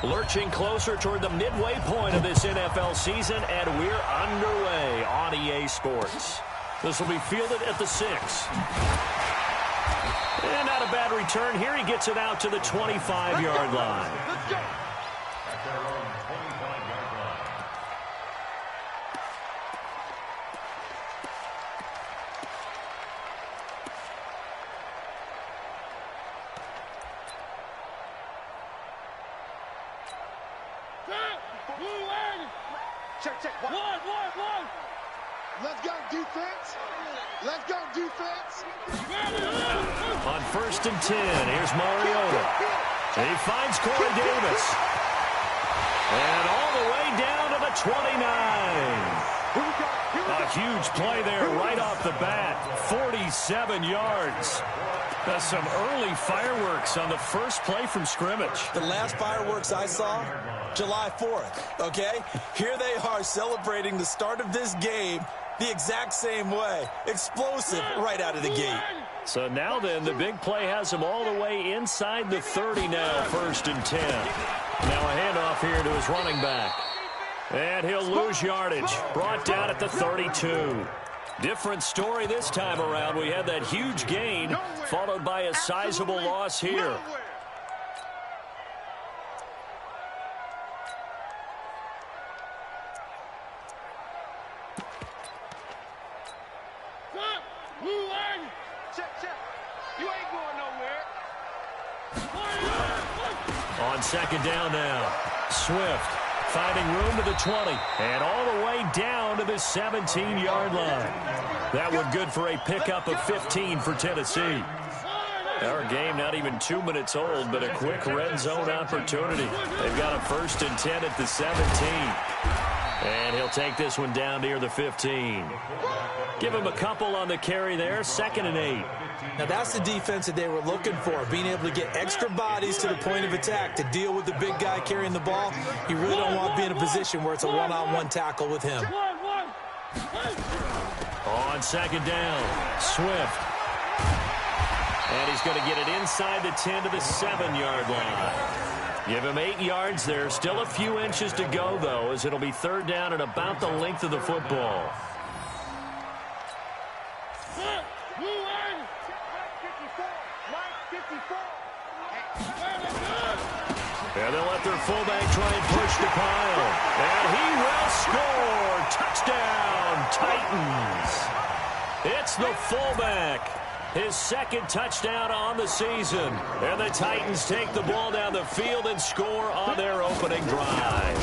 Lurching closer toward the midway point of this NFL season, and we're underway on EA Sports. This will be fielded at the 6. And not a bad return here. He gets it out to the 25-yard line. Let's go. Check. One. Let's go, defense. Let's go, defense. On 1st and 10, here's Mariota. And he finds Corey Davis. And all the way down to the 29. A huge play there right off the bat. 47 yards. That's some early fireworks on the first play from scrimmage. The last fireworks I saw, July 4th, okay? Here they are celebrating the start of this game the exact same way. Explosive right out of the gate. So now then, the big play has him all the way inside the 30 now, 1st and 10. Now a handoff here to his running back. And he'll lose yardage. Brought down at the 32. Different story this time around. We had that huge gain, followed by a sizable loss here. Check. You ain't going nowhere. On 2nd down now, Swift finding room to the 20 and all the way down to the 17-yard line. That one good for a pickup of 15 for Tennessee. Our game not even 2 minutes old, but a quick red zone opportunity. They've got a 1st and 10 at the 17. And he'll take this one down near the 15. Give him a couple on the carry there, 2nd and 8. Now that's the defense that they were looking for, being able to get extra bodies to the point of attack to deal with the big guy carrying the ball. You really don't want to be in a position where it's a one-on-one tackle with him. On 2nd down, Swift. And he's going to get it inside the 10 to the 7-yard line. Give him 8 yards there. Still a few inches to go, though, as it'll be 3rd down and about the length of the football. And they'll let their fullback try and push the pile. And he will score. Touchdown, Titans. It's the fullback. His 2nd touchdown on the season. And the Titans take the ball down the field and score on their opening drive.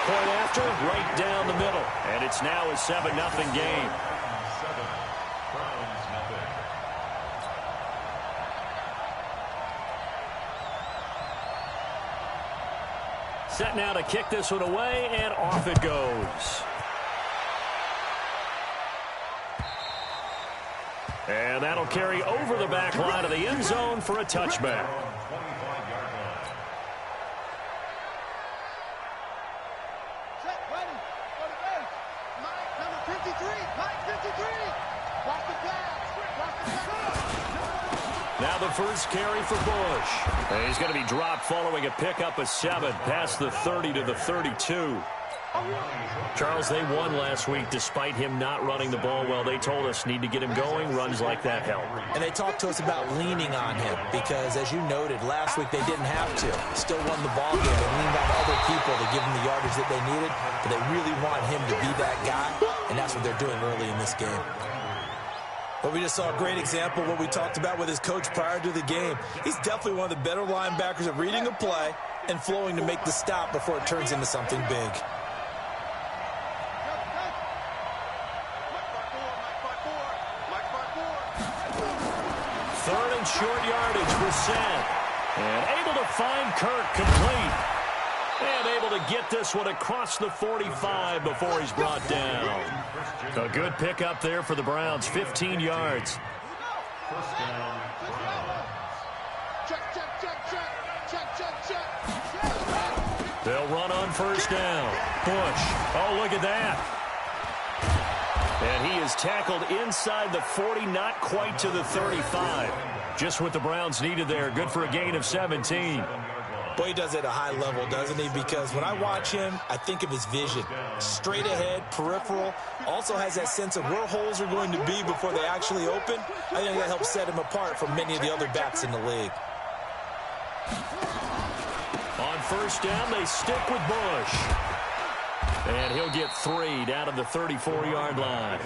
Point after, right down the middle. And it's now a 7-0 game. Set now to kick this one away, and off it goes. And that'll carry over the back line of the end zone for a touchback. Set, ready. Go to base. Mike, number 53. Mike, 53. Watch the pass. Watch the pass. Now the first carry for Bush. And he's going to be dropped following a pickup of 7 past the 30 to the 32. Charles, they won last week despite him not running the ball well. They told us need to get him going. Runs like that help. And they talked to us about leaning on him because, as you noted, last week they didn't have to. Still won the ball game. They leaned on other people to give him the yardage that they needed, but they really want him to be that guy, and that's what they're doing early in this game. But we just saw a great example of what we talked about with his coach prior to the game. He's definitely one of the better linebackers at reading a play and flowing to make the stop before it turns into something big. Third and short yardage for Sam. And able to find Kirk complete. And able to get this one across the 45 before he's brought down. A good pickup there for the Browns, 15 yards. They'll run on first down. Bush. Oh, look at that. And he is tackled inside the 40, not quite to the 35. Just what the Browns needed there. Good for a gain of 17. Boy, he does it at a high level, doesn't he? Because when I watch him, I think of his vision. Straight ahead, peripheral. Also has that sense of where holes are going to be before they actually open. I think that helps set him apart from many of the other backs in the league. On first down, they stick with Bush. And he'll get 3 down to the 34-yard line.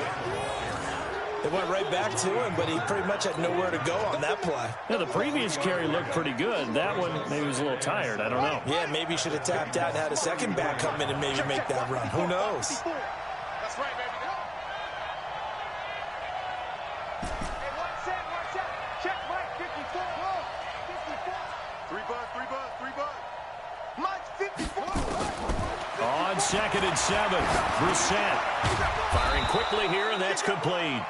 They went right back to him, but he pretty much had nowhere to go on that play. Yeah, the previous carry looked pretty good. That one, maybe was a little tired. I don't know. Yeah, maybe he should have tapped out and had a second back come in and maybe make that run. Who knows? That's right, baby. Hey, watch out. Check Mike 54. 54. 3 bud. Mike 54. On 2nd and 7, Brissett firing quickly here, and that's complete.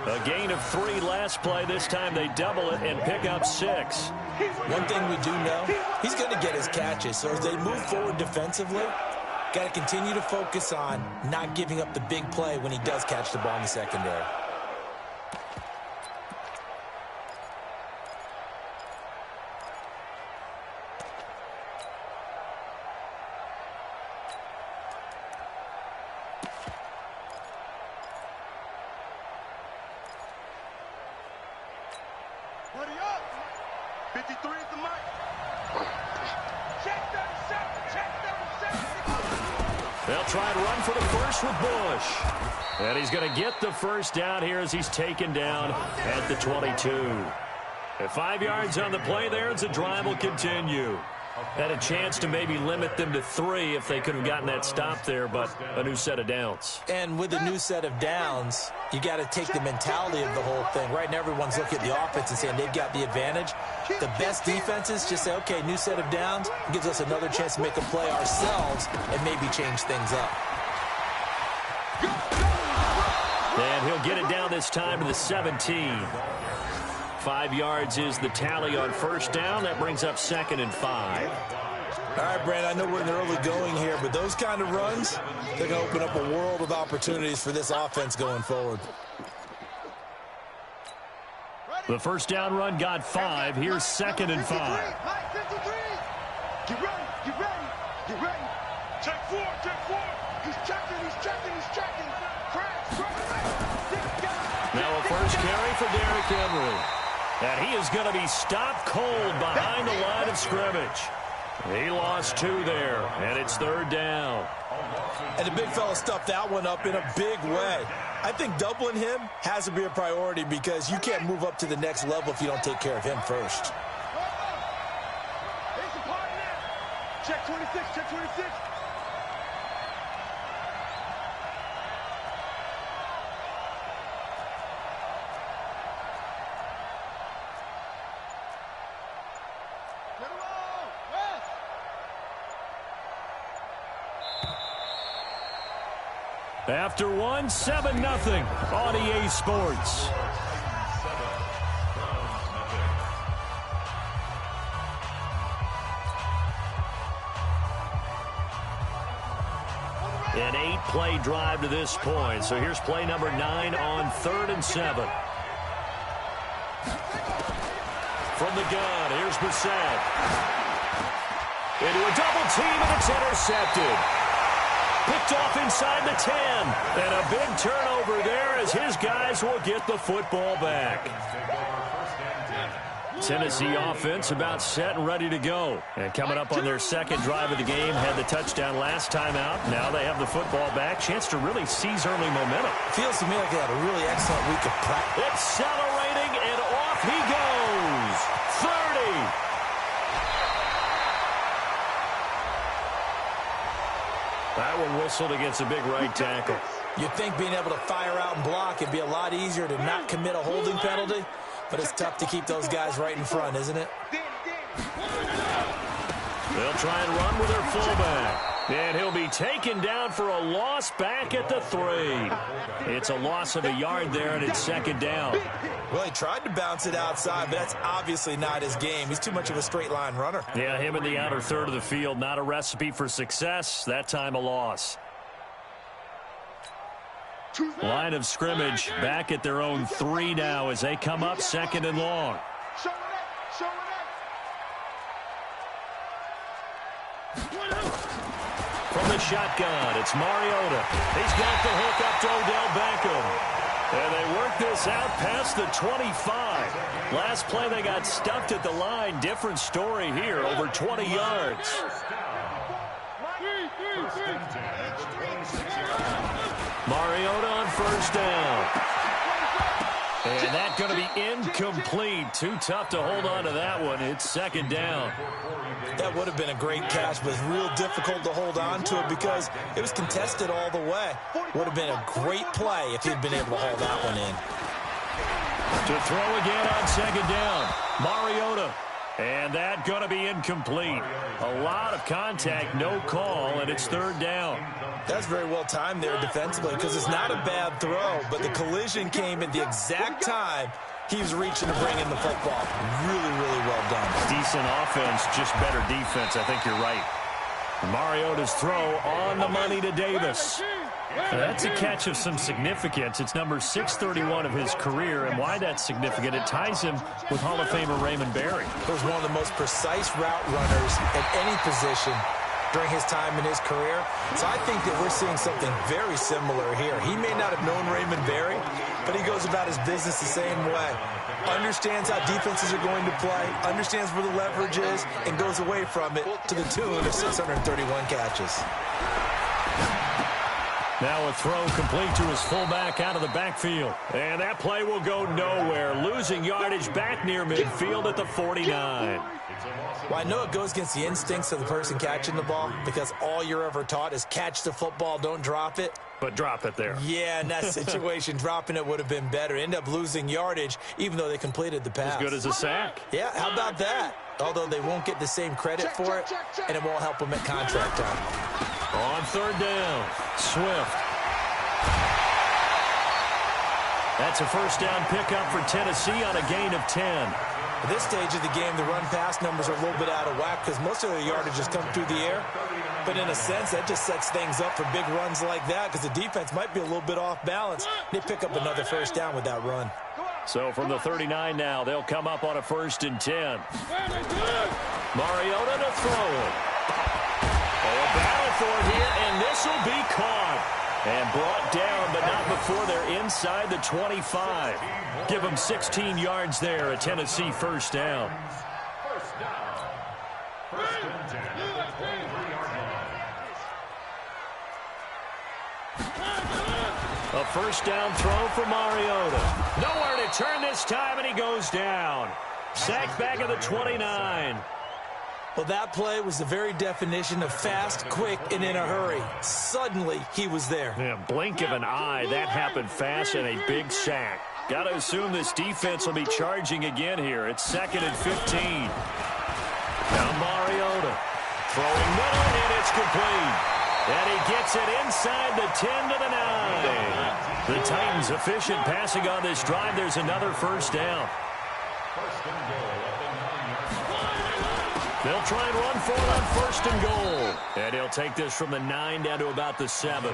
A gain of 3 last play. This time they double it and pick up 6. One thing we do know, he's going to get his catches. So as they move forward defensively, got to continue to focus on not giving up the big play when he does catch the ball in the secondary. Buddy up. 53 is the mic. Check 37. They'll try and run for the first with Bush. And he's going to get the first down here as he's taken down at the 22. At 5 yards on the play there, as the drive will continue. Had a chance to maybe limit them to 3 if they could have gotten that stop there, but a new set of downs. And with a new set of downs, you got to take the mentality of the whole thing. Right now, everyone's looking at the offense and saying they've got the advantage. The best defenses just say, okay, new set of downs, gives us another chance to make a play ourselves and maybe change things up. And he'll get it down this time to the 17. 5 yards is the tally on first down. That brings up 2nd and 5. All right, Brandon, I know we're in the early going here, but those kind of runs, they're going to open up a world of opportunities for this offense going forward. The first down run got 5. Here's 2nd and 5. Mike 53. Get ready. Check 4. He's checking. Crash. Now a first carry for Derrick Henry. And he is going to be stopped cold behind the line of scrimmage. He lost 2 there, and it's 3rd down. And the big fella stuffed that one up in a big way. I think doubling him has to be a priority because you can't move up to the next level if you don't take care of him first. Check 26. After 1, 7-0 on EA Sports. An 8-play drive to this point. So here's play number 9 on 3rd and 7. From the gun, here's Brissett. Into a double team, and it's intercepted. Picked off inside the 10. And a big turnover there as his guys will get the football back. Tennessee offense about set and ready to go. And coming up on their second drive of the game, had the touchdown last time out. Now they have the football back. Chance to really seize early momentum. Feels to me like they had a really excellent week of practice. Accelerating, and off he goes. 30. That one whistled against a big right tackle. You'd think being able to fire out and block would be a lot easier to not commit a holding penalty, but it's tough to keep those guys right in front, isn't it? They'll try and run with their fullback. And he'll be taken down for a loss back at the 3. It's a loss of a yard there, and it's 2nd down. Well, he tried to bounce it outside, but that's obviously not his game. He's too much of a straight-line runner. Yeah, him in the outer third of the field, not a recipe for success. That time a loss. Line of scrimmage back at their own 3 now as they come up 2nd and long. From the shotgun, it's Mariota. He's got the hook up to Odell Beckham. And they work this out past the 25. Last play, they got stuffed at the line. Different story here, over 20 yards. Mariota on 1st down. And that's going to be incomplete. Too tough to hold on to that one. It's 2nd down. That would have been a great catch, but it's real difficult to hold on to it because it was contested all the way. Would have been a great play if he'd been able to haul that one in. To throw again on 2nd down. Mariota. And that's going to be incomplete. A lot of contact, no call, and it's 3rd down. That's very well timed there defensively because it's not a bad throw, but the collision came at the exact time he was reaching to bring in the football. Really, really well done. Decent offense, just better defense. I think you're right. Mariota's throw on the money to Davis. That's a catch of some significance. It's number 631 of his career, and why that's significant, it ties him with Hall of Famer Raymond Berry. He was one of the most precise route runners at any position during his time in his career. So I think that we're seeing something very similar here. He may not have known Raymond Berry, but he goes about his business the same way. Understands how defenses are going to play, understands where the leverage is, and goes away from it to the tune of 631 catches. Now a throw complete to his fullback out of the backfield. And that play will go nowhere. Losing yardage back near midfield at the 49. Well, I know it goes against the instincts of the person catching the ball because all you're ever taught is catch the football, don't drop it. But drop it there. Yeah, in that situation, dropping it would have been better. End up losing yardage, even though they completed the pass. As good as a sack. Yeah, how about that? Although they won't get the same credit for it, and it won't help them at contract time. On 3rd down, Swift. That's a 1st down pickup for Tennessee on a gain of 10. At this stage of the game, the run-pass numbers are a little bit out of whack because most of the yardage has come through the air. But in a sense, that just sets things up for big runs like that because the defense might be a little bit off balance. They pick up another 1st down with that run. So from the 39 now, they'll come up on a 1st and 10. Mariota to throw it. Oh, a battle for it here, and this will be caught. And brought down, but not before they're inside the 25. Give them 16 yards there, a Tennessee 1st down. A 1st down throw for Mariota. Nowhere to turn this time, and he goes down. Sacked back at the 29. Well, that play was the very definition of fast, quick, and in a hurry. Suddenly, he was there. Yeah, blink of an eye. That happened fast and a big sack. Got to assume this defense will be charging again here. It's 2nd and 15. Now Mariota throwing middle, and it's complete. And he gets it inside the 10 to the 9. The Titans efficient passing on this drive. There's another 1st down. They'll try and run for it on 1st and goal. And he'll take this from the 9 down to about the 7.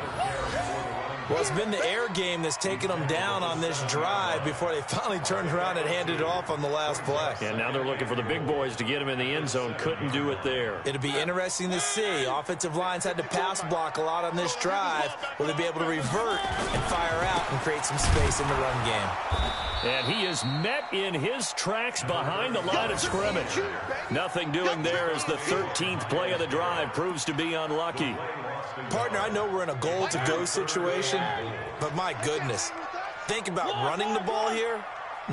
Well, it's been the air game that's taken them down on this drive before they finally turned around and handed it off on the last play. And now they're looking for the big boys to get him in the end zone. Couldn't do it there. It'll be interesting to see. Offensive lines had to pass block a lot on this drive. Will they be able to revert and fire out and create some space in the run game? And he is met in his tracks behind the line of scrimmage. Nothing doing there as the 13th play of the drive proves to be unlucky. Partner, I know we're in a goal-to-go situation, but my goodness. Think about running the ball here.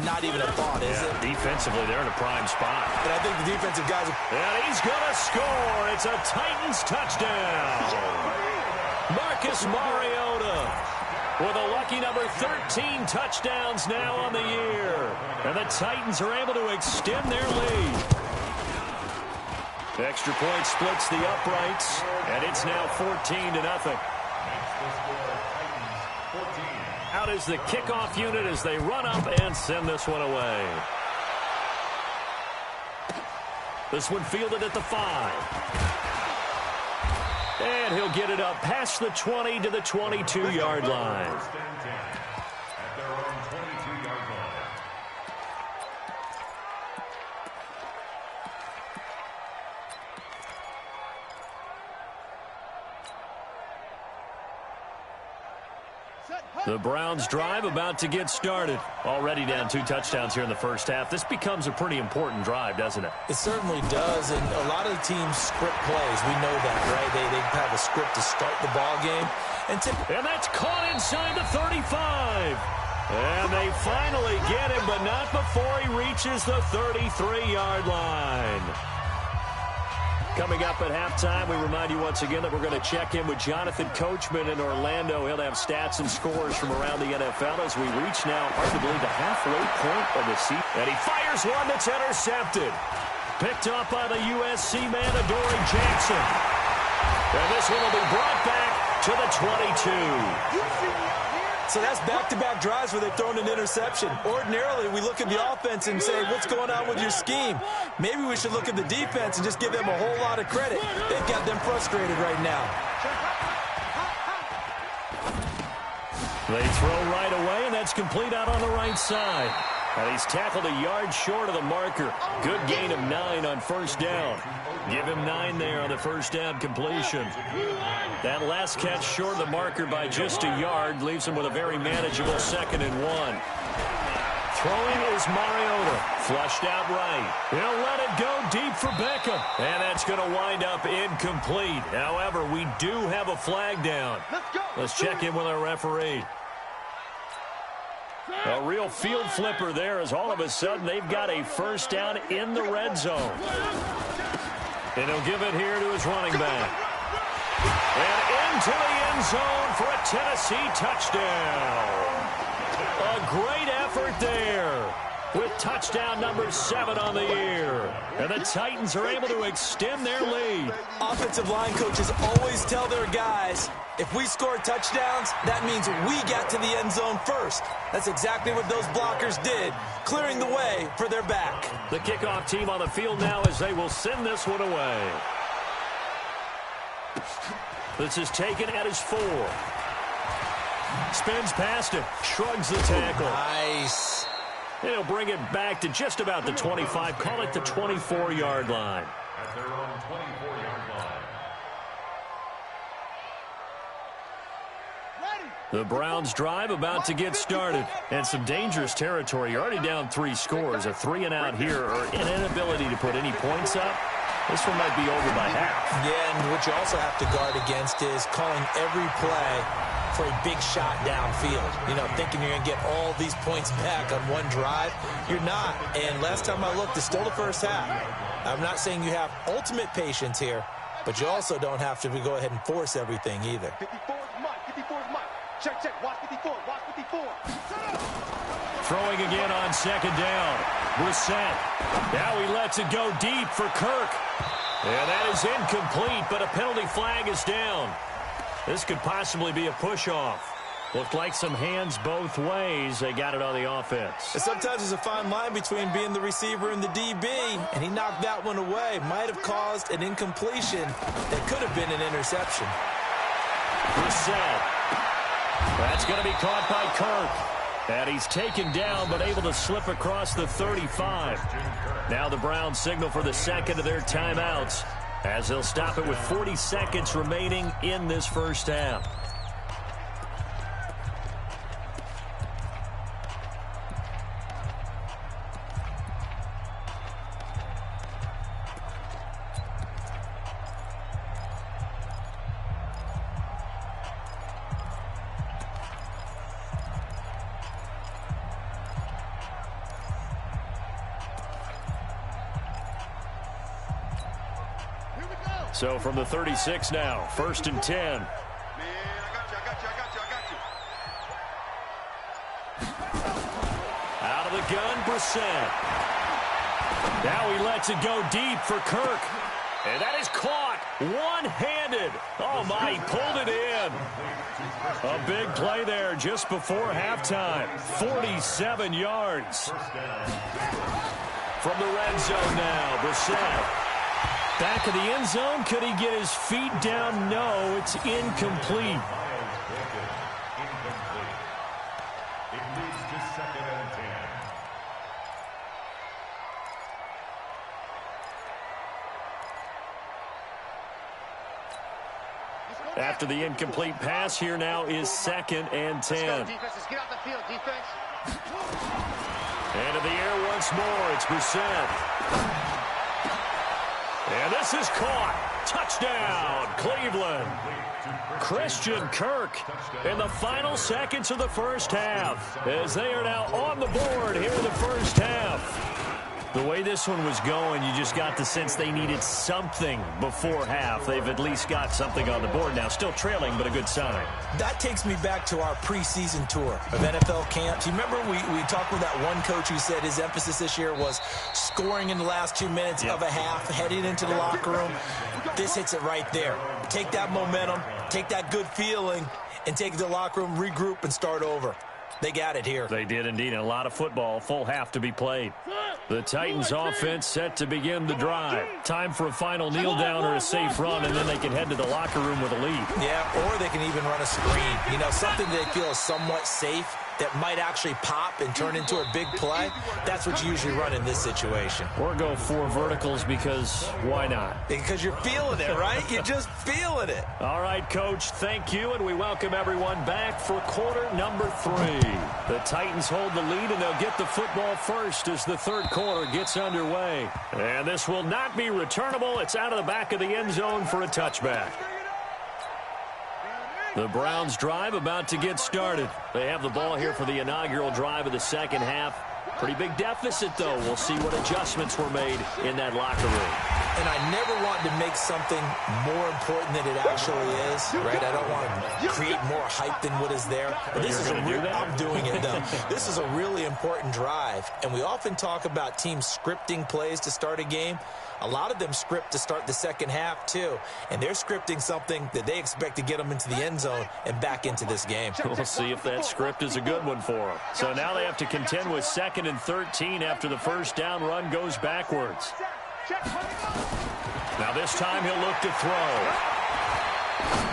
Not even a thought, is it? Defensively, they're in a prime spot. And I think the defensive guys are... And he's going to score. It's a Titans touchdown. Marcus Mariota with a lucky number 13 touchdowns now on the year. And the Titans are able to extend their lead. The extra point splits the uprights, and it's now 14-0. Out is the kickoff unit as they run up and send this one away. This one fielded at the 5. And he'll get it up past the 20 to the 22-yard line. The Browns drive about to get started. Already down 2 touchdowns here in the first half. This becomes a pretty important drive, doesn't it? It certainly does, and a lot of the teams script plays. We know that, right? They have a script to start the ball game. And that's caught inside the 35. And they finally get him, but not before he reaches the 33-yard line. Coming up at halftime, we remind you once again that we're going to check in with Jonathan Coachman in Orlando. He'll have stats and scores from around the NFL as we reach now, hard to believe, the halfway point of the season. And he fires one that's intercepted. Picked up by the USC man, Adoree Jackson. And this one will be brought back to the 22. So that's back-to-back drives where they've thrown an interception. Ordinarily, we look at the offense and say, what's going on with your scheme? Maybe we should look at the defense and just give them a whole lot of credit. They've got them frustrated right now. They throw right away, and that's complete out on the right side. And he's tackled a yard short of the marker. Good gain of 9 on first down. Give him 9 there on the first down completion. That last catch short of the marker by just a yard leaves him with a very manageable 2nd and 1. Throwing is Mariota. Flushed out right. He'll let it go deep for Beckham. And that's going to wind up incomplete. However, we do have a flag down. Let's check in with our referee. A real field flipper there as all of a sudden they've got a first down in the red zone. And he'll give it here to his running back. And into the end zone for a Tennessee touchdown. A great effort there with touchdown number 7 on the year. And the Titans are able to extend their lead. Offensive line coaches always tell their guys, if we score touchdowns, that means we got to the end zone first. That's exactly what those blockers did, clearing the way for their back. The kickoff team on the field now as they will send this one away. This is taken at his 4. Spins past him, shrugs the tackle. Nice. And he'll bring it back to just about the 25, call it the 24-yard line. At their own 24-yard line. The Browns drive about to get started. And some dangerous territory. You're already down 3 scores. A 3-and-out here or an inability to put any points up. This one might be over by half. Yeah, and what you also have to guard against is calling every play for a big shot downfield. You know, thinking you're going to get all these points back on one drive. You're not. And last time I looked, it's still the first half. I'm not saying you have ultimate patience here, but you also don't have to go ahead and force everything either. 54's Mike. 54's Mike. Check, check. Watch 54. Watch 54. Throwing again on 2nd down. Brissett. Now he lets it go deep for Kirk. And that is incomplete, but a penalty flag is down. This could possibly be a push-off. Looked like some hands both ways. They got it on the offense. And sometimes there's a fine line between being the receiver and the DB, and he knocked that one away. Might have caused an incompletion that could have been an interception. Brissett. That's going to be caught by Kirk. And he's taken down, but able to slip across the 35. Now the Browns signal for the second of their timeouts, as they'll stop it with 40 seconds remaining in this first half. So from the 36 now, 1st and 10. Man, I got you. Out of the gun, Brissett. Now he lets it go deep for Kirk. And that is caught one-handed. Oh, my, he pulled it in. A big play there just before halftime. 47 yards. From the red zone now, Brissett. Back of the end zone. Could he get his feet down? No, it's incomplete. Incomplete. It leads to 2nd and 10. After the incomplete pass, here now is 2nd and 10. Let's go, defenses. Get off the field, defense. And in the air once more, it's Brissett. And this is caught. Touchdown, Cleveland. Christian Kirk in the final seconds of the first half, as they are now on the board here in the first half. The way this one was going, you just got the sense they needed something before half. They've at least got something on the board now. Still trailing, but a good sign. That takes me back to our preseason tour of NFL camps. You remember we talked with that one coach who said his emphasis this year was scoring in the last 2 minutes of a half, heading into the locker room. This hits it right there. Take that momentum, take that good feeling, and take it to the locker room, regroup, and start over. They got it here. They did indeed. A lot of football, full half to be played. The Titans offense set to begin the drive. Time for a final kneel down or a safe run, and then they can head to the locker room with a lead. Yeah, or they can even run a screen. You know, something they feel is somewhat safe that might actually pop and turn into a big play. That's what you usually run in this situation. Or go 4 verticals because why not? Because you're feeling it, right? You're just feeling it. All right, Coach, thank you, and we welcome everyone back for quarter number 3. The Titans hold the lead, and they'll get the football first as the third quarter gets underway. And this will not be returnable. It's out of the back of the end zone for a touchback. The Browns drive about to get started. They have the ball here for the inaugural drive of the second half. Pretty big deficit, though. We'll see what adjustments were made in that locker room. And I never want to make something more important than it actually is, right? I don't want to create more hype than what is there. But this is I'm doing it, though. This is a really important drive. And we often talk about teams scripting plays to start a game. A lot of them script to start the second half, too. And they're scripting something that they expect to get them into the end zone and back into this game. We'll see if that script is a good one for them. So now they have to contend with 2nd and 13 after the first down run goes backwards. Now this time he'll look to throw.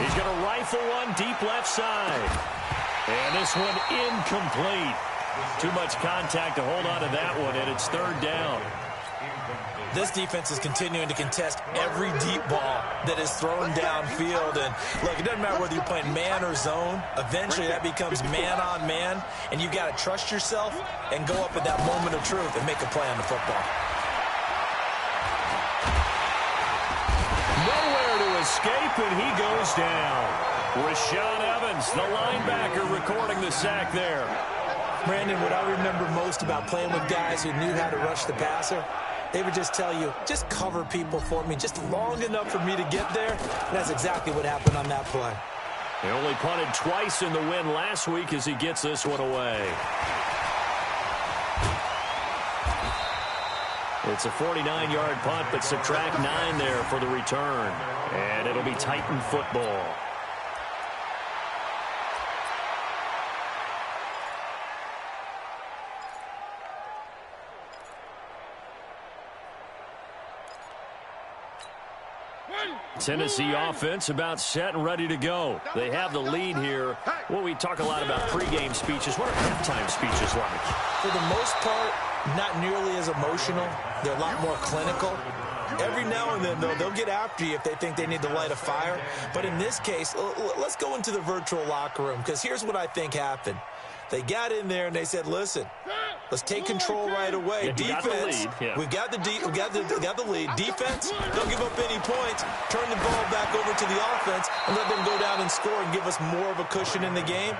He's going to rifle one deep left side. And this one incomplete. Too much contact to hold on to that one, and it's 3rd down. This defense is continuing to contest every deep ball that is thrown downfield. And, look, it doesn't matter whether you're playing man or zone. Eventually, that becomes man-on-man. And you've got to trust yourself and go up at that moment of truth and make a play on the football. Nowhere to escape, and he goes down. Rashaan Evans, the linebacker, recording the sack there. Brandon, what I remember most about playing with guys who knew how to rush the passer, they would just tell you, just cover people for me, just long enough for me to get there. And that's exactly what happened on that play. He only punted twice in the win last week as he gets this one away. It's a 49-yard punt, but subtract 9 there for the return. And it'll be Titan football. Tennessee offense about set and ready to go. They have the lead here. Well, we talk a lot about pregame speeches. What are halftime speeches like? For the most part, not nearly as emotional. They're a lot more clinical. Every now and then, though, they'll get after you if they think they need to light a fire. But in this case, let's go into the virtual locker room, because here's what I think happened. They got in there and they said, listen, let's take control right away. Yeah, defense, we've got the lead. Defense, don't give up any points. Turn the ball back over to the offense and let them go down and score and give us more of a cushion in the game.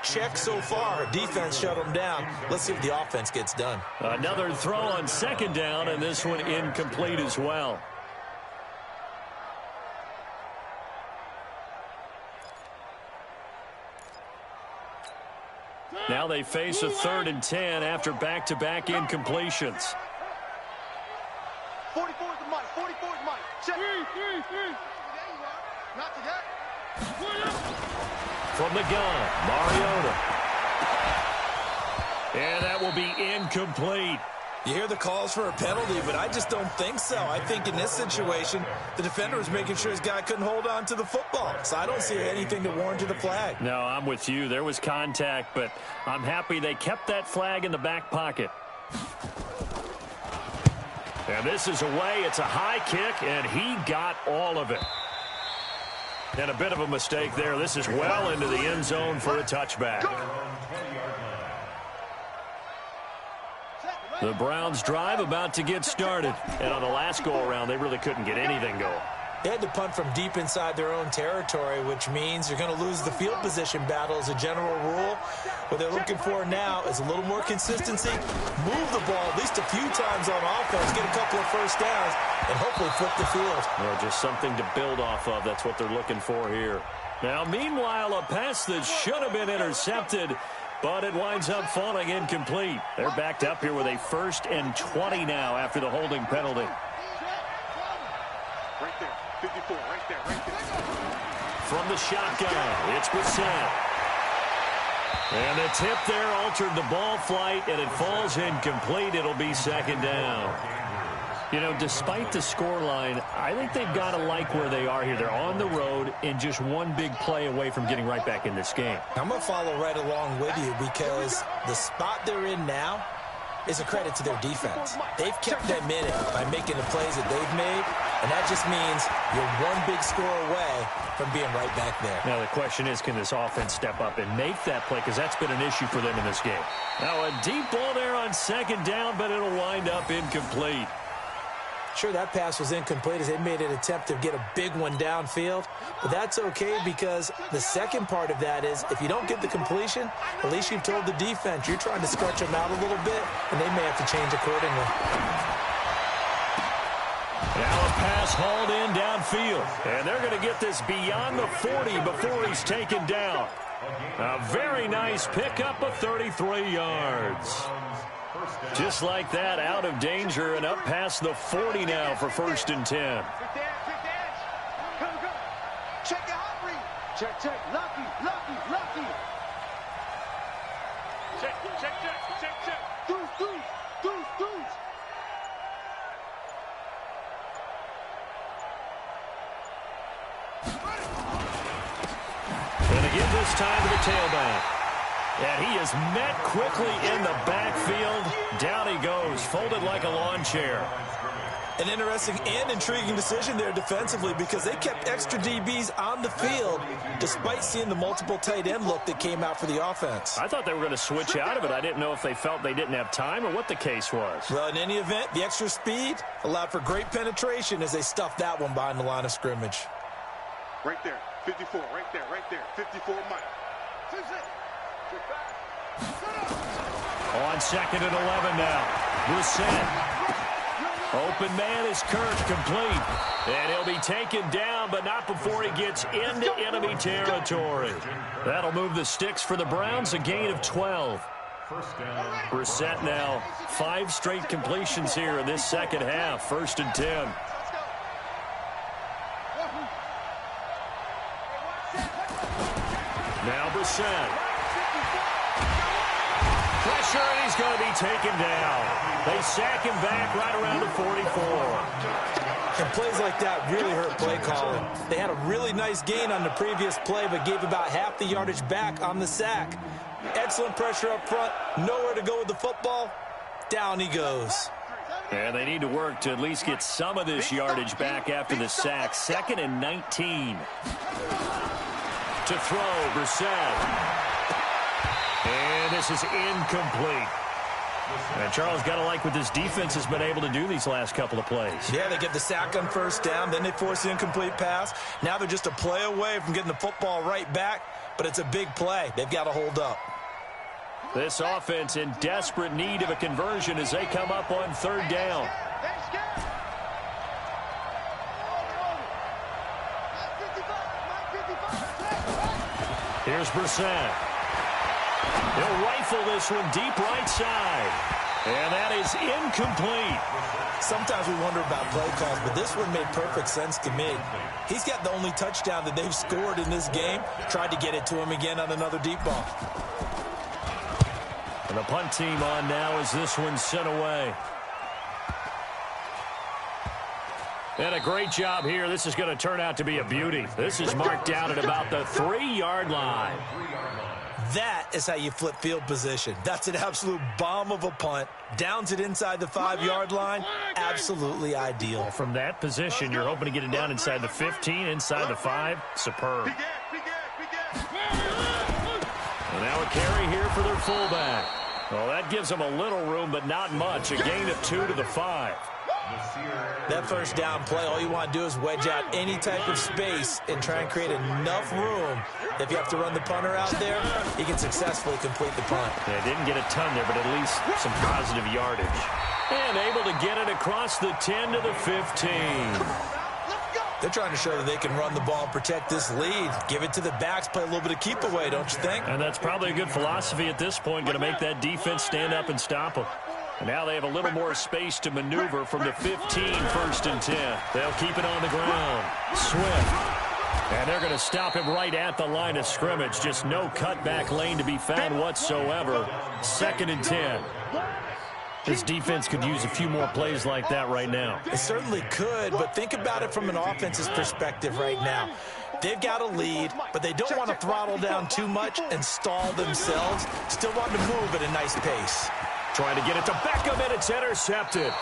Check so far. Defense shut them down. Let's see if the offense gets done. Another throw on 2nd down, and this one incomplete as well. Now they face a 3rd and 10 after back-to-back incompletions. 44 is the mic. 44 is the mic. Check. Not today. From the gun, Mariota. And that will be incomplete. You hear the calls for a penalty, but I just don't think so. I think in this situation, the defender was making sure his guy couldn't hold on to the football. So I don't see anything that warranted a flag. No, I'm with you. There was contact, but I'm happy they kept that flag in the back pocket. And this is away. It's a high kick, and he got all of it. And a bit of a mistake there. This is well into the end zone for a touchback. The Browns drive about to get started. And on the last go-around, they really couldn't get anything going. They had to punt from deep inside their own territory, which means you're going to lose the field position battle as a general rule. What they're looking for now is a little more consistency, move the ball at least a few times on offense, get a couple of first downs, and hopefully flip the field. Well, just something to build off of. That's what they're looking for here. Now, meanwhile, a pass that should have been intercepted, but it winds up falling incomplete. They're backed up here with a 1st and 20 now after the holding penalty. Right there. 54, right there. From the shotgun, it's Brissett. And the tip there altered the ball flight, and it falls incomplete. It'll be 2nd down. You know, despite the scoreline, I think they've got to like where they are here. They're on the road and just one big play away from getting right back in this game. I'm going to follow right along with you because the spot they're in now is a credit to their defense. They've kept them in it by making the plays that they've made, and that just means you're one big score away from being right back there. Now, the question is, can this offense step up and make that play? Because that's been an issue for them in this game. Now, a deep ball there on 2nd down, but it'll wind up incomplete. Sure, that pass was incomplete as they made an attempt to get a big one downfield, but that's okay because the second part of that is if you don't get the completion, at least you've told the defense you're trying to stretch them out a little bit, and they may have to change accordingly. Now a pass hauled in downfield, and they're going to get this beyond the 40 before he's taken down. A very nice pickup of 33 yards. Just like that, out of danger and up past the 40 now for 1st and 10. Check the hot read. Check. Lucky. Check. Deuce. And again this time to the tailback. And he is met quickly in the backfield. Down he goes, folded like a lawn chair. An interesting and intriguing decision there defensively because they kept extra DBs on the field despite seeing the multiple tight end look that came out for the offense. I thought they were going to switch out of it. I didn't know if they felt they didn't have time or what the case was. Well, in any event, the extra speed allowed for great penetration as they stuffed that one behind the line of scrimmage. Right there. 54. Right there. 54 Mike. On 2nd and 11 now. Brissett. Open man is Kirk, complete. And he'll be taken down, but not before he gets into enemy territory. That'll move the sticks for the Browns, a gain of 12. Brissett now 5 straight completions here in this second half. 1st and 10. Now Brissett. Pressure, and he's going to be taken down. They sack him back right around the 44. And plays like that really hurt play calling. They had a really nice gain on the previous play, but gave about half the yardage back on the sack. Excellent pressure up front. Nowhere to go with the football. Down he goes. And they need to work to at least get some of this yardage back after the sack. 2nd and 19. To throw, Brissett. And this is incomplete. And Charles, got to like what this defense has been able to do these last couple of plays. Yeah, they get the sack on 1st down, then they force the incomplete pass. Now they're just a play away from getting the football right back, but it's a big play. They've got to hold up. This offense in desperate need of a conversion as they come up on 3rd down. Here's Brissett. He'll rifle this one deep right side. And that is incomplete. Sometimes we wonder about play calls, but this one made perfect sense to me. He's got the only touchdown that they've scored in this game. Tried to get it to him again on another deep ball. And the punt team on now as this one's sent away. And a great job here. This is going to turn out to be a beauty. This is marked down at about the 3-yard line. That is how you flip field position. That's an absolute bomb of a punt. Downs it inside the 5-yard line. Absolutely ideal. From that position, you're hoping to get it down inside the 15, inside the 5. Superb. And now a carry here for their fullback. Well, that gives them a little room, but not much. A gain of 2 to the 5. That first down play, all you want to do is wedge out any type of space and try and create enough room. If you have to run the punter out there, he can successfully complete the punt. They didn't get a ton there, but at least some positive yardage. And able to get it across the 10 to the 15. They're trying to show that they can run the ball and protect this lead. Give it to the backs, play a little bit of keep away, don't you think? And that's probably a good philosophy at this point, going to make that defense stand up and stop them. And now they have a little more space to maneuver from the 15, 1st and 10. They'll keep it on the ground. Swift. And they're going to stop him right at the line of scrimmage. Just no cutback lane to be found whatsoever. 2nd and 10. This defense could use a few more plays like that right now. It certainly could, but think about it from an offense's perspective right now. They've got a lead, but they don't want to throttle down too much and stall themselves. Still want to move at a nice pace. Trying to get it to Beckham, and it's intercepted.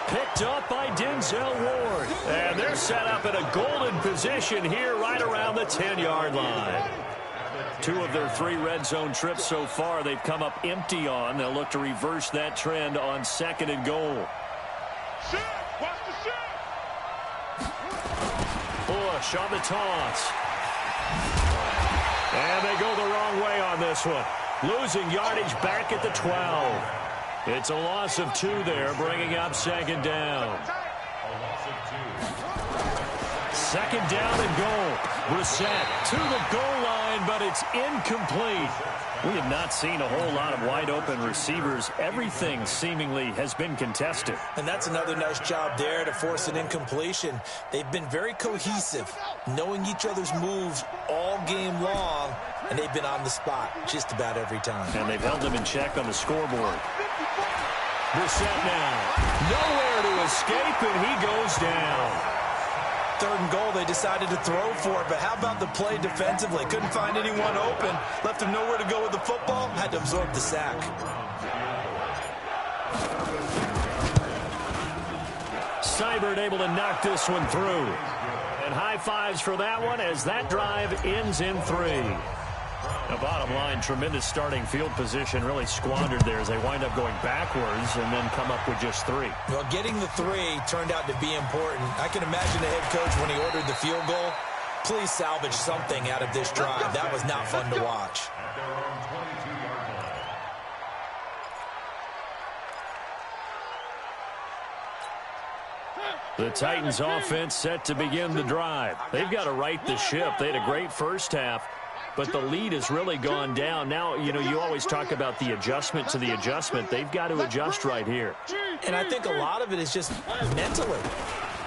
Picked up by Denzel Ward. And they're set up in a golden position here right around the 10-yard line. 2 of their 3 red zone trips so far they've come up empty on. They'll look to reverse that trend on 2nd and goal. Bush on the toss. And they go the wrong way on this one. Losing yardage back at the 12. It's a loss of 2 there, bringing up 2nd down. 2nd down and goal. Brissett to the goal line, but it's incomplete. We have not seen a whole lot of wide-open receivers. Everything seemingly has been contested. And that's another nice job there to force an incompletion. They've been very cohesive, knowing each other's moves all game long, and they've been on the spot just about every time. And they've held them in check on the scoreboard. Brissett now. Nowhere to escape, and he goes down. 3rd and goal, they decided to throw for it, but how about the play defensively? Couldn't find anyone open, left him nowhere to go with the football, had to absorb the sack. Seibert able to knock this one through. And high fives for that one as that drive ends in 3. The bottom line, tremendous starting field position, really squandered there as they wind up going backwards and then come up with just 3. Well, getting the 3 turned out to be important. I can imagine the head coach when he ordered the field goal. Please salvage something out of this drive. That was not fun to watch. The Titans offense set to begin the drive. They've got to right the ship. They had a great first half, but the lead has really gone down. Now, you know, you always talk about the adjustment to the adjustment. They've got to adjust right here. And I think a lot of it is just mentally.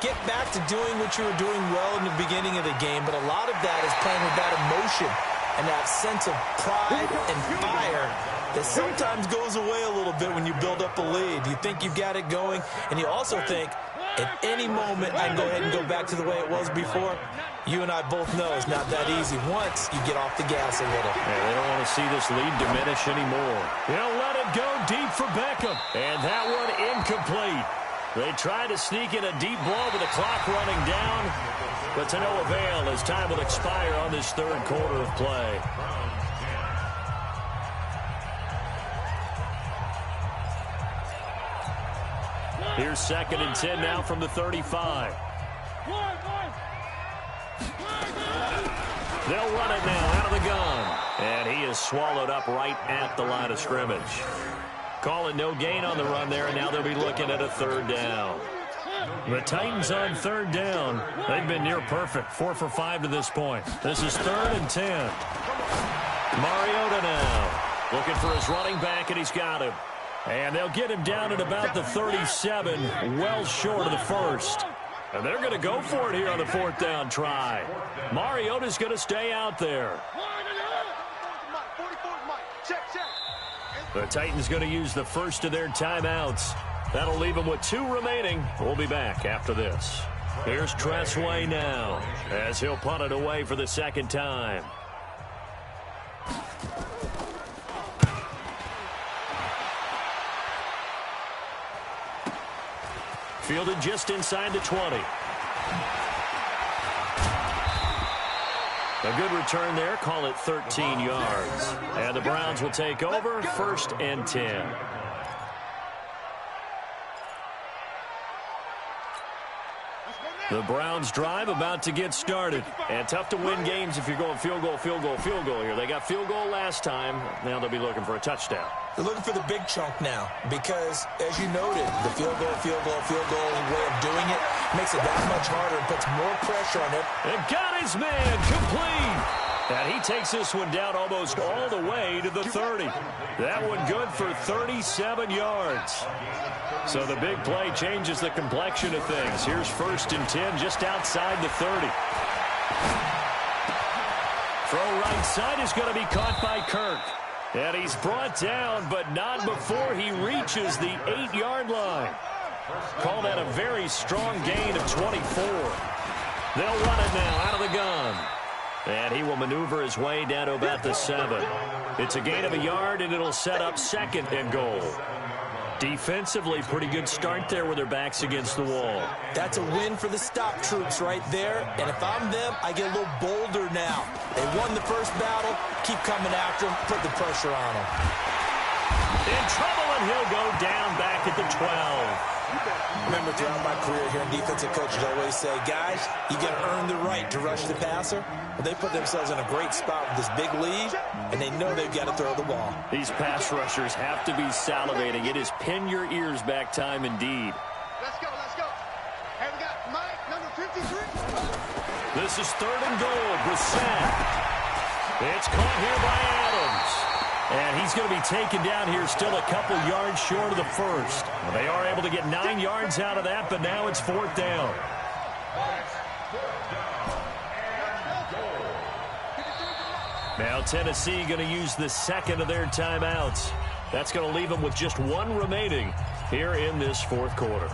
Get back to doing what you were doing well in the beginning of the game, but a lot of that is playing with that emotion and that sense of pride and fire that sometimes goes away a little bit when you build up a lead. You think you've got it going, and you also think, at any moment, I can go ahead and go back to the way it was before. You and I both know it's not that easy once you get off the gas a little. Yeah, they don't want to see this lead diminish anymore. They'll let it go deep for Beckham. And that one incomplete. They try to sneak in a deep ball with the clock running down, but to no avail as time will expire on this 3rd quarter of play. Here's 2nd and 10 now from the 35. They'll run it now out of the gun. And he is swallowed up right at the line of scrimmage. Calling no gain on the run there, and now they'll be looking at a 3rd down. The Titans on 3rd down. They've been near perfect, 4 for 5 to this point. This is 3rd and 10. Mariota now looking for his running back, and he's got him. And they'll get him down at about the 37, well short of the 1st. And they're going to go for it here on the 4th down try. Mariota's going to stay out there. The Titans going to use the first of their timeouts. That'll leave them with 2 remaining. We'll be back after this. Here's Tressway now as he'll punt it away for the second time. Fielded just inside the 20. A good return there. Call it 13 yards. And the Browns will take over 1st and 10. The Browns drive about to get started. And tough to win games if you're going field goal here. They got field goal last time. Now they'll be looking for a touchdown. They're looking for the big chunk now because, as you noted, the field goal way of doing it makes it that much harder and puts more pressure on him. And got his man complete. And he takes this one down almost all the way to the 30. That one good for 37 yards. So the big play changes the complexion of things. Here's 1st and 10 just outside the 30. Throw right side is going to be caught by Kirk. And he's brought down, but not before he reaches the 8-yard line. Call that a very strong gain of 24. They'll run it now out of the gun. And he will maneuver his way down to about the 7. It's a gain of a yard, and it'll set up 2nd and goal. Defensively, pretty good start there with their backs against the wall. That's a win for the stop troops right there. And if I'm them, I get a little bolder now. They won the first battle. Keep coming after them. Put the pressure on them. In trouble, and he'll go down back at the 12. Remember, throughout my career here in defensive coaches always say, guys, you got to earn the right to rush the passer. Well, they put themselves in a great spot with this big lead, and they know they've got to throw the ball. These pass rushers have to be salivating. It is pin your ears back time indeed. Let's go, let's go. Hey, we got Mike, number 53. This is 3rd and goal. Brissett. It's caught here by Adams. And he's going to be taken down here still a couple yards short of the 1st. They are able to get 9 yards out of that, but now it's 4th down. Now Tennessee going to use the 2nd of their timeouts. That's going to leave them with just 1 remaining here in this 4th quarter.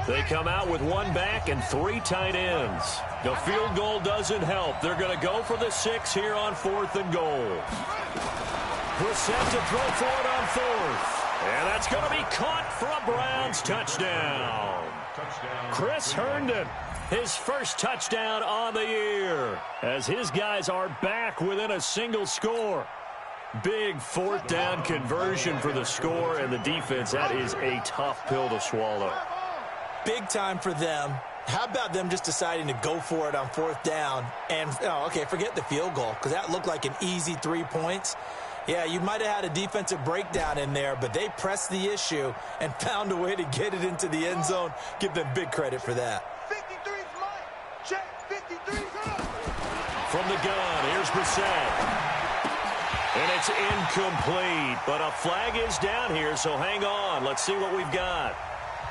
They come out with 1 back and 3 tight ends. The field goal doesn't help. They're going to go for the 6 here on 4th and goal. Brissett to throw for it on 4th. And that's going to be caught for a Browns touchdown. Chris Herndon, his first touchdown on the year, as his guys are back within a single score. Big 4th down conversion for the score, and the defense, that is a tough pill to swallow. Big time for them. How about them just deciding to go for it on 4th down? And, forget the field goal, because that looked like an easy 3 points. Yeah, you might have had a defensive breakdown in there, but they pressed the issue and found a way to get it into the end zone. Give them big credit for that. 53's Mike. Check, 53's up. From the gun, here's Brissett. And it's incomplete, but a flag is down here, so hang on. Let's see what we've got.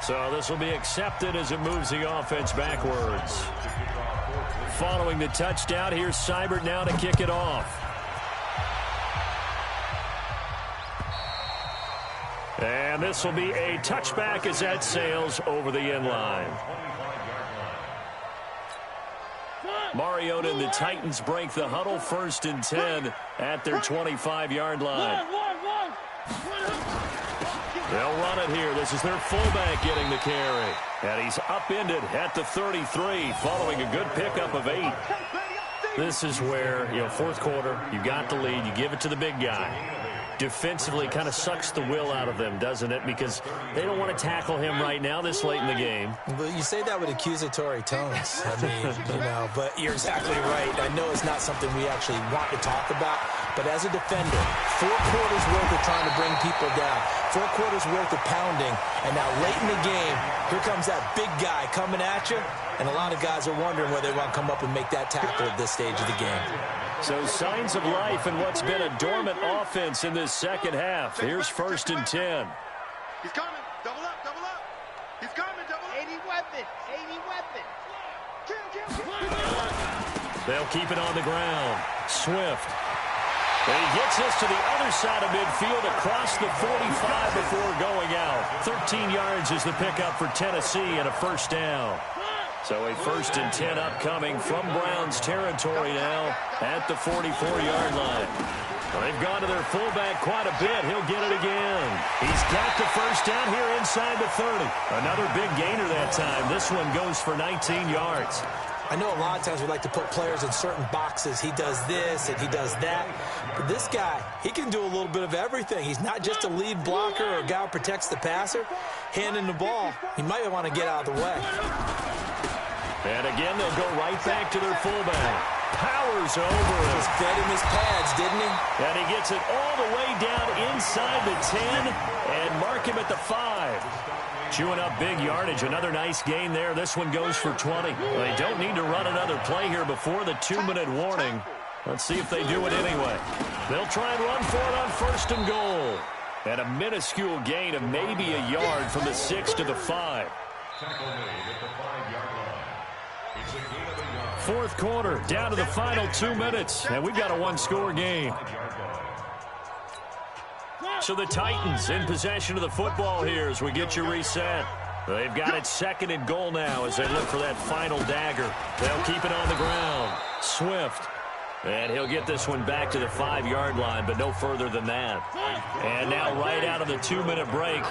So this will be accepted as it moves the offense backwards. Following the touchdown, here's Seibert now to kick it off. And this will be a touchback as that sails over the end line. Mariota and the Titans break the huddle, 1st and 10 at their 25-yard line. They'll run it here. This is their fullback getting the carry. And he's upended at the 33 following a good pickup of 8. This is where, 4th quarter, you got the lead. You give it to the big guy. Defensively kind of sucks the will out of them, doesn't it? Because they don't want to tackle him right now this late in the game. Well, you say that with accusatory tones. I mean, but you're exactly right. I know it's not something we actually want to talk about, but as a defender, 4 quarters worth of trying to bring people down, 4 quarters worth of pounding, and now late in the game, here comes that big guy coming at you, and a lot of guys are wondering whether they want to come up and make that tackle at this stage of the game. So signs of life in what's been a dormant offense in this second half. Here's 1st and 10. He's coming. Double up, double up. He's coming, double up. 80 weapons, 80 weapons. They'll keep it on the ground. Swift. And he gets this to the other side of midfield across the 45 before going out. 13 yards is the pickup for Tennessee and a first down. So a 1st and 10 upcoming from Browns territory now at the 44-yard line. Well, they've gone to their fullback quite a bit. He'll get it again. He's got the first down here inside the 30. Another big gainer that time. This one goes for 19 yards. I know a lot of times we like to put players in certain boxes. He does this and he does that. But this guy, he can do a little bit of everything. He's not just a lead blocker or a guy who protects the passer. Handing the ball, he might want to get out of the way. And again, they'll go right back to their fullback. Powers over. Just fed him his pads, didn't he? And he gets it all the way down inside the 10 and mark him at the 5. Chewing up big yardage. Another nice gain there. This one goes for 20. Well, they don't need to run another play here before the 2-minute warning. Let's see if they do it anyway. They'll try and run for it on 1st and goal. And a minuscule gain of maybe a yard from the 6 to the 5. Tackle made at the 5-yard line. It's a gain of a yard. 4th quarter, down to the final 2 minutes. And we've got a one-score game. So the Titans in possession of the football here as we get you reset. They've got it 2nd and goal now as they look for that final dagger. They'll keep it on the ground. Swift. And he'll get this one back to the 5-yard line, but no further than that. And now right out of the 2-minute break,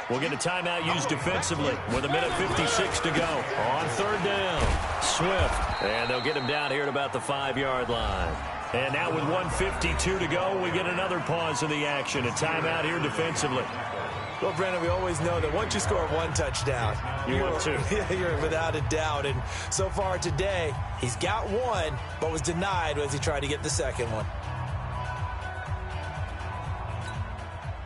we'll get a timeout used defensively with 1:56 to go. On 3rd down, Swift. And they'll get him down here at about the 5-yard line. And now with 1:52 to go, we get another pause in the action. A timeout here defensively. Well, Brandon, we always know that once you score one touchdown, want two. You're without a doubt. And so far today, he's got one, but was denied as he tried to get the second one.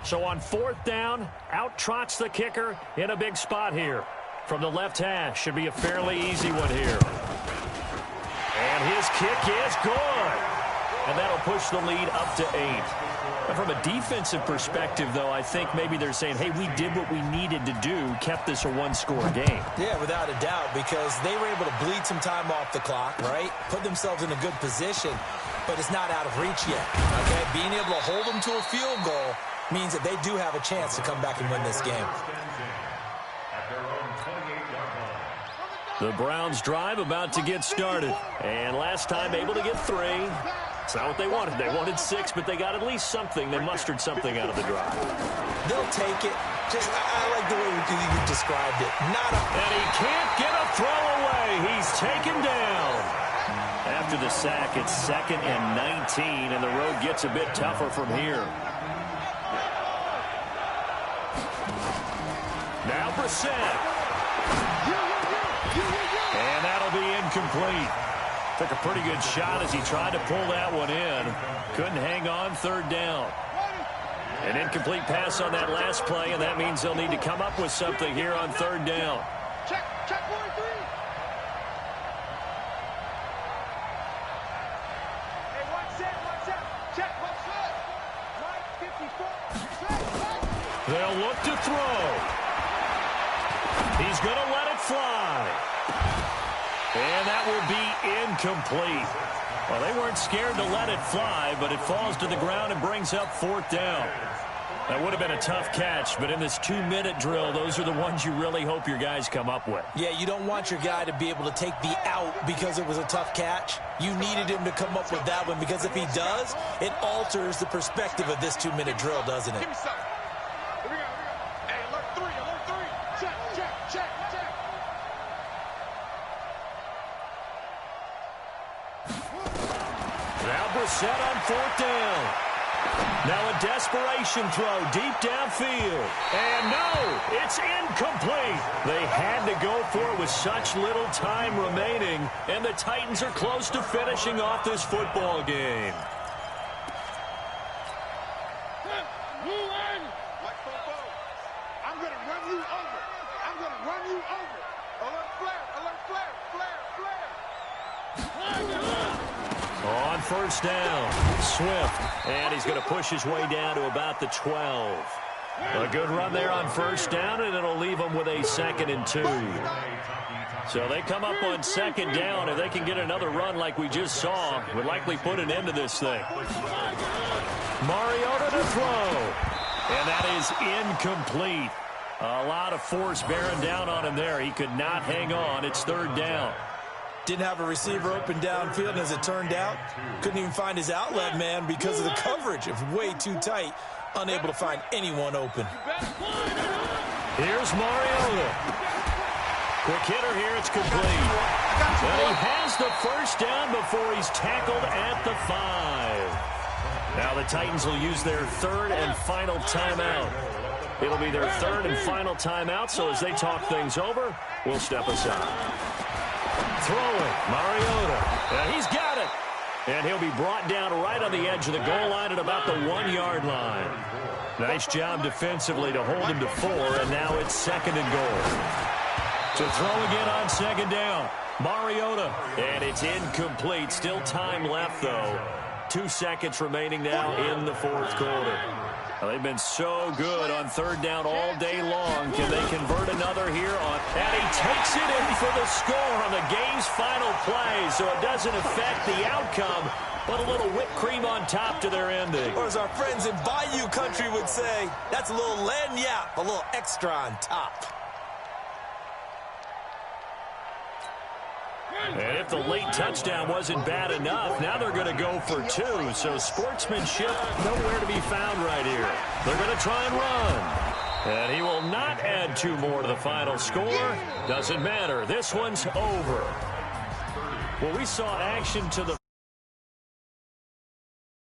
So on 4th down, out trots the kicker in a big spot here. From the left hash, should be a fairly easy one here. And his kick is good. And that'll push the lead up to 8. And from a defensive perspective, though, I think maybe they're saying, hey, we did what we needed to do, kept this a one-score game. Yeah, without a doubt, because they were able to bleed some time off the clock, right? Put themselves in a good position, but it's not out of reach yet, okay? Being able to hold them to a field goal means that they do have a chance to come back and win this game. The Browns drive about to get started. And last time able to get 3. It's not what they wanted. They wanted 6, but they got at least something. They mustered something out of the drive. They'll take it. I like the way you described it. And he can't get a throw away. He's taken down. After the sack, it's 2nd and 19, and the road gets a bit tougher from here. Now Brissett. And that'll be incomplete. Took a pretty good shot as he tried to pull that one in. Couldn't hang on 3rd down. An incomplete pass on that last play, and that means they'll need to come up with something here on 3rd down. Check 1, 3. Hey, one set. Check, one set. Mike 54. They'll look to throw. He's going to let it fly. And that will be incomplete. Well, they weren't scared to let it fly, but it falls to the ground and brings up 4th down. That would have been a tough catch, but in this 2-minute drill, those are the ones you really hope your guys come up with. Yeah, you don't want your guy to be able to take the out because it was a tough catch. You needed him to come up with that one because if he does, it alters the perspective of this 2-minute drill, doesn't it? Give me some. Here we go. Hey, alert 3. Check. Now Brissett on 4th down. Now a desperation throw deep downfield. And no, it's incomplete. They had to go for it with such little time remaining, and the Titans are close to finishing off this football game. I'm going to run you over. Alert flare. On 1st down, Swift, and he's going to push his way down to about the 12. A good run there on first down, and it'll leave them with a 2nd and 2. So they come up on 2nd down. If they can get another run like we just saw, would likely put an end to this thing. Mariota to throw. And that is incomplete. A lot of force bearing down on him there. He could not hang on. It's 3rd down. Didn't have a receiver open downfield, and as it turned out, couldn't even find his outlet man because of the coverage. It was way too tight, unable to find anyone open. Here's Mariota. Quick hitter here, it's complete. And he has the first down before he's tackled at the 5. Now the Titans will use their 3rd and final timeout. It'll be their 3rd and final timeout, so as they talk things over, we'll step aside. Throwing, Mariota, and he's got it. And he'll be brought down right on the edge of the goal line at about the 1-yard line. Nice job defensively to hold him to 4, and now it's 2nd and goal. To throw again on 2nd down, Mariota, and it's incomplete. Still time left, though. 2 seconds remaining now in the 4th quarter. Well, they've been so good on 3rd down all day long. Can they convert another here on? And he takes it in for the score on the game's final play, so it doesn't affect the outcome, but a little whipped cream on top to their ending. Or as our friends in Bayou country would say, that's a little lagniappe, a little extra on top. And if the late touchdown wasn't bad enough, now they're going to go for 2. So sportsmanship nowhere to be found right here. They're going to try and run. And he will not add 2 more to the final score. Doesn't matter. This one's over. Well, we saw action to the